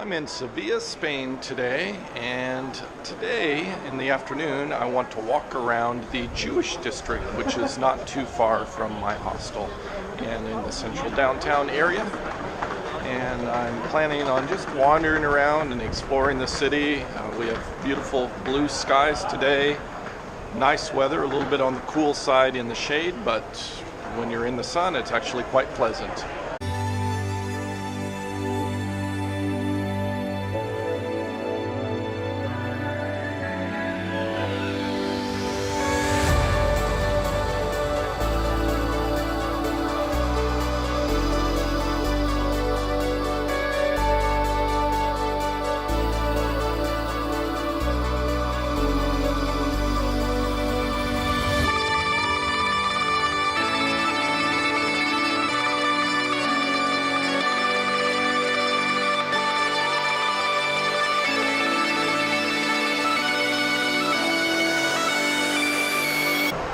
I'm in Sevilla, Spain today, and today in the afternoon I want to walk around the Jewish district, which is not too far from my hostel and in the central downtown area. And I'm planning on just wandering around and exploring the city. We have beautiful blue skies today, nice weather, a little bit on the cool side in the shade, but when you're in the sun it's actually quite pleasant.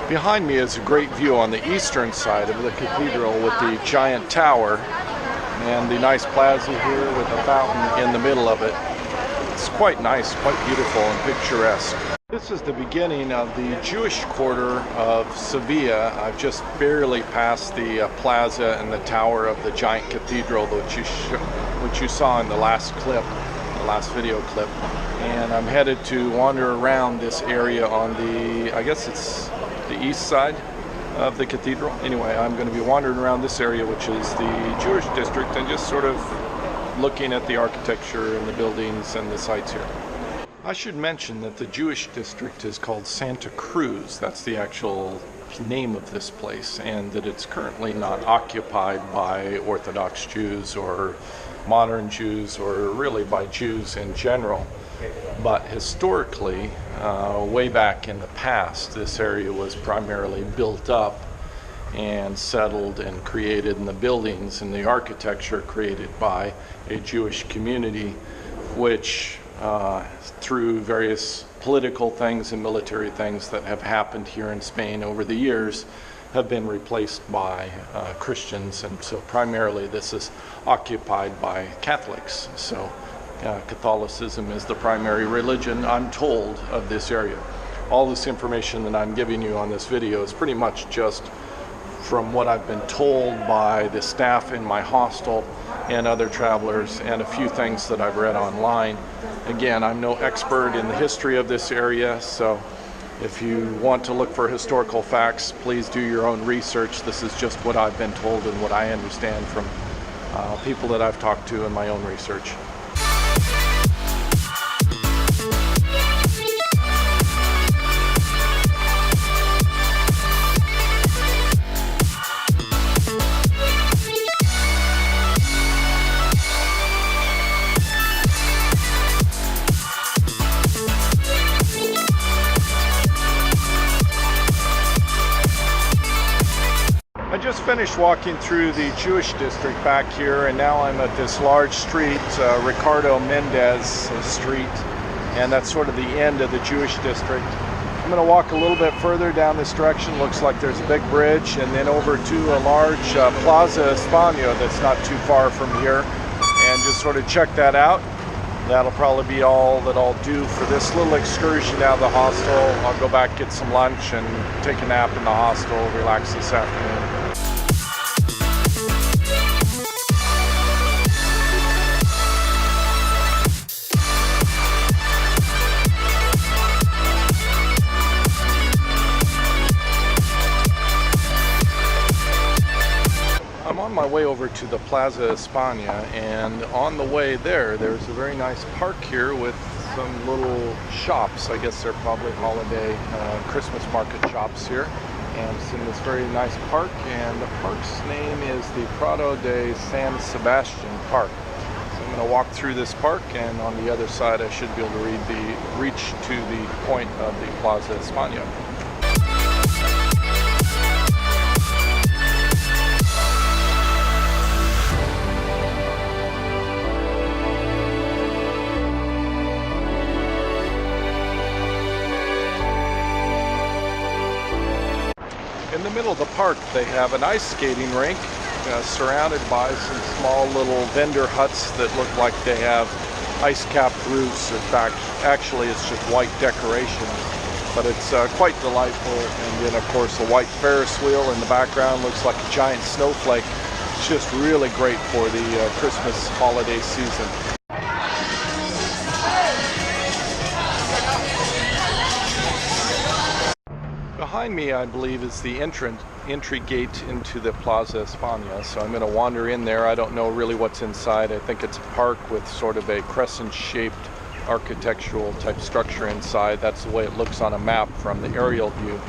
Behind me is a great view on the eastern side of the cathedral with the giant tower and the nice plaza here with a fountain in the middle of it. It's quite nice, quite beautiful and picturesque. This is the beginning of the Jewish quarter of Sevilla. I've just barely passed the plaza and the tower of the giant cathedral which you saw in the last clip, the last video clip. And I'm headed to wander around this area on the, I guess it's the east side of the cathedral. Anyway, I'm going to be wandering around this area, which is the Jewish district, and just sort of looking at the architecture and the buildings and the sites here. I should mention that the Jewish district is called Santa Cruz. That's the actual name of this place, and that it's currently not occupied by Orthodox Jews or modern Jews or really by Jews in general. But historically, way back in the past, this area was primarily built up and settled and created, in the buildings and the architecture created by a Jewish community, which through various political things and military things that have happened here in Spain over the years have been replaced by Christians, and so primarily this is occupied by Catholics. So Catholicism is the primary religion, I'm told, of this area. All this information that I'm giving you on this video is pretty much just from what I've been told by the staff in my hostel and other travelers, and a few things that I've read online. Again, I'm no expert in the history of this area, so if you want to look for historical facts, please do your own research. This is just what I've been told and what I understand from people that I've talked to in my own research. I just finished walking through the Jewish district back here, and now I'm at this large street, Ricardo Mendez Street, and that's sort of the end of the Jewish district. I'm going to walk a little bit further down this direction. Looks like there's a big bridge, and then over to a large Plaza de España that's not too far from here, and just sort of check that out. That'll probably be all that I'll do for this little excursion down the hostel. I'll go back, get some lunch, and take a nap in the hostel, relax this afternoon. I'm on my way over to the Plaza de España, and on the way there's a very nice park here with some little shops. I guess they're probably holiday Christmas market shops here, and it's in this very nice park, and the park's name is the Prado de San Sebastian Park. So I'm going to walk through this park, and on the other side I should be able to reach to the point of the Plaza de España. In the middle of the park, they have an ice skating rink surrounded by some small little vendor huts that look like they have ice-capped roofs. In fact, actually it's just white decoration, but it's quite delightful. And then of course the white Ferris wheel in the background looks like a giant snowflake. It's just really great for the Christmas holiday season. Behind me, I believe, is the entry gate into the Plaza de España, so I'm going to wander in there. I don't know really what's inside. I think it's a park with sort of a crescent-shaped architectural type structure inside. That's the way it looks on a map from the aerial view,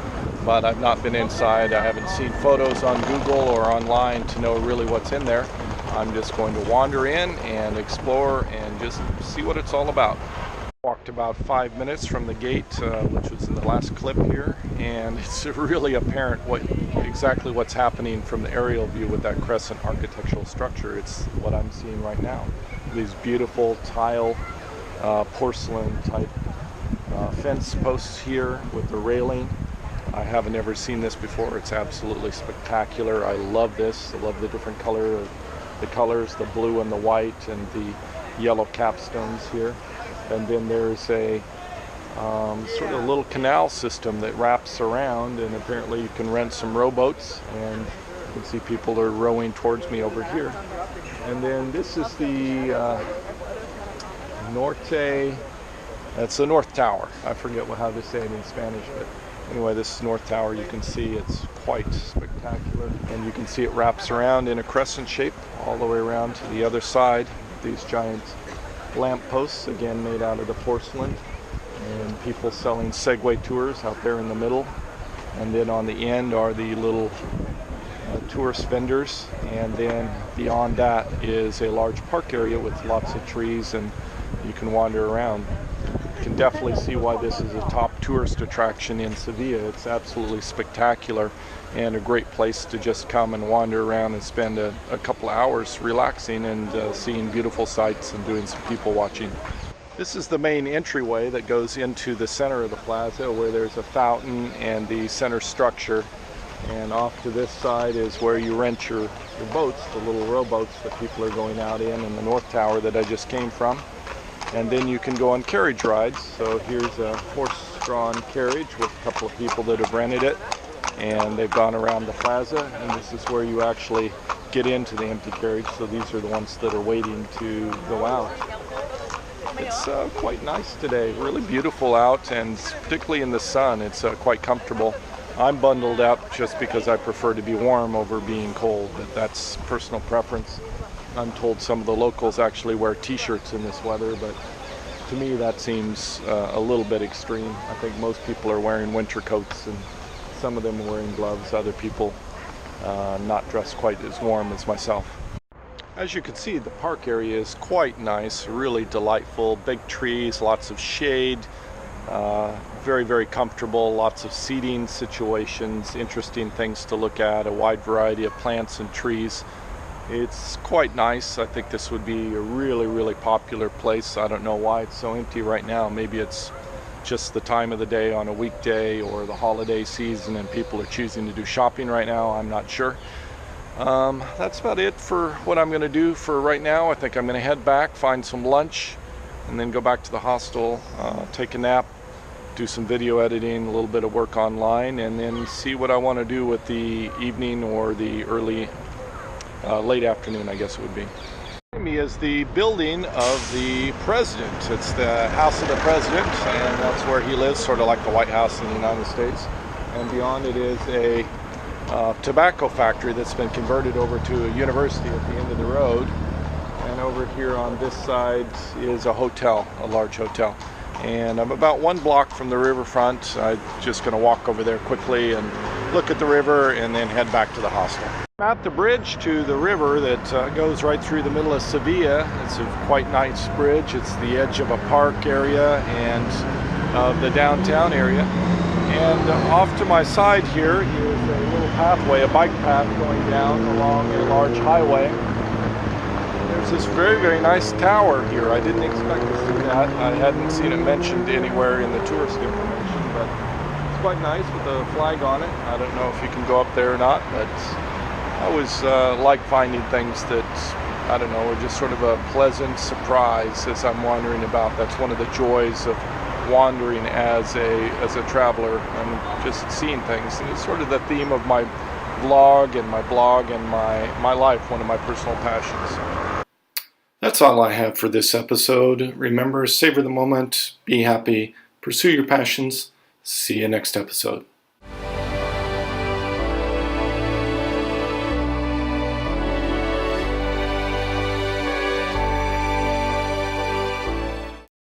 but I've not been inside. I haven't seen photos on Google or online to know really what's in there. I'm just going to wander in and explore and just see what it's all about. Walked about 5 minutes from the gate, which was in the last clip here, and it's really apparent exactly what's happening from the aerial view with that crescent architectural structure. It's what I'm seeing right now. These beautiful tile, porcelain type fence posts here with the railing. I haven't ever seen this before. It's absolutely spectacular. I love this. I love the different colors, the blue and the white and the yellow capstones here. And then there's a sort of little canal system that wraps around, and apparently you can rent some rowboats, and you can see people are rowing towards me over here. And then this is the Norte, that's the North Tower. I forget how to say it in Spanish, but anyway, this is North Tower. You can see it's quite spectacular, and you can see it wraps around in a crescent shape all the way around to the other side. These giant lamp posts, again made out of the porcelain, and people selling Segway tours out there in the middle, and then on the end are the little tourist vendors, and then beyond that is a large park area with lots of trees, and you can wander around. You can definitely see why this is a top tourist attraction in Sevilla. It's absolutely spectacular and a great place to just come and wander around and spend a couple of hours relaxing and seeing beautiful sights and doing some people watching. This is the main entryway that goes into the center of the plaza, where there's a fountain and the center structure. And off to this side is where you rent your boats, the little rowboats that people are going out in the North Tower that I just came from. And then you can go on carriage rides. So here's a horse-drawn carriage with a couple of people that have rented it, and they've gone around the plaza, and this is where you actually get into the empty carriage. So these are the ones that are waiting to go out. It's quite nice today, really beautiful out, and particularly in the sun, it's quite comfortable. I'm bundled up just because I prefer to be warm over being cold, but that's personal preference. I'm told some of the locals actually wear t-shirts in this weather, but to me that seems a little bit extreme. I think most people are wearing winter coats, and some of them are wearing gloves, other people not dressed quite as warm as myself. As you can see, the park area is quite nice, really delightful, big trees, lots of shade, very, very comfortable, lots of seating situations, interesting things to look at, a wide variety of plants and trees. It's quite nice. I think this would be a really, really popular place. I don't know why it's so empty right now. Maybe it's just the time of the day on a weekday or the holiday season and people are choosing to do shopping right now. I'm not sure. That's about it for what I'm going to do for right now. I think I'm going to head back, find some lunch, and then go back to the hostel, take a nap, do some video editing, a little bit of work online, and then see what I want to do with the evening or the early late afternoon, I guess it would be. Behind me is the building of the president. It's the house of the president, and that's where he lives, sort of like the White House in the United States. And beyond it is a tobacco factory that's been converted over to a university at the end of the road. And over here on this side is a hotel, a large hotel. And I'm about 1 block from the riverfront. I'm just going to walk over there quickly and look at the river and then head back to the hostel. I'm at the bridge to the river that goes right through the middle of Sevilla. It's a quite nice bridge. It's the edge of a park area and of the downtown area. And off to my side here is a little pathway, a bike path going down along a large highway. There's this very, very nice tower here. I didn't expect to see that. I hadn't seen it mentioned anywhere in the tourist information, but it's quite nice with a flag on it. I don't know if you can go up there or not, but I always like finding things that I don't know, or just sort of a pleasant surprise as I'm wandering about. That's one of the joys of wandering as a traveler and just seeing things. And it's sort of the theme of my vlog and my blog and my life, one of my personal passions. That's all I have for this episode. Remember, savor the moment, be happy, pursue your passions. See you next episode.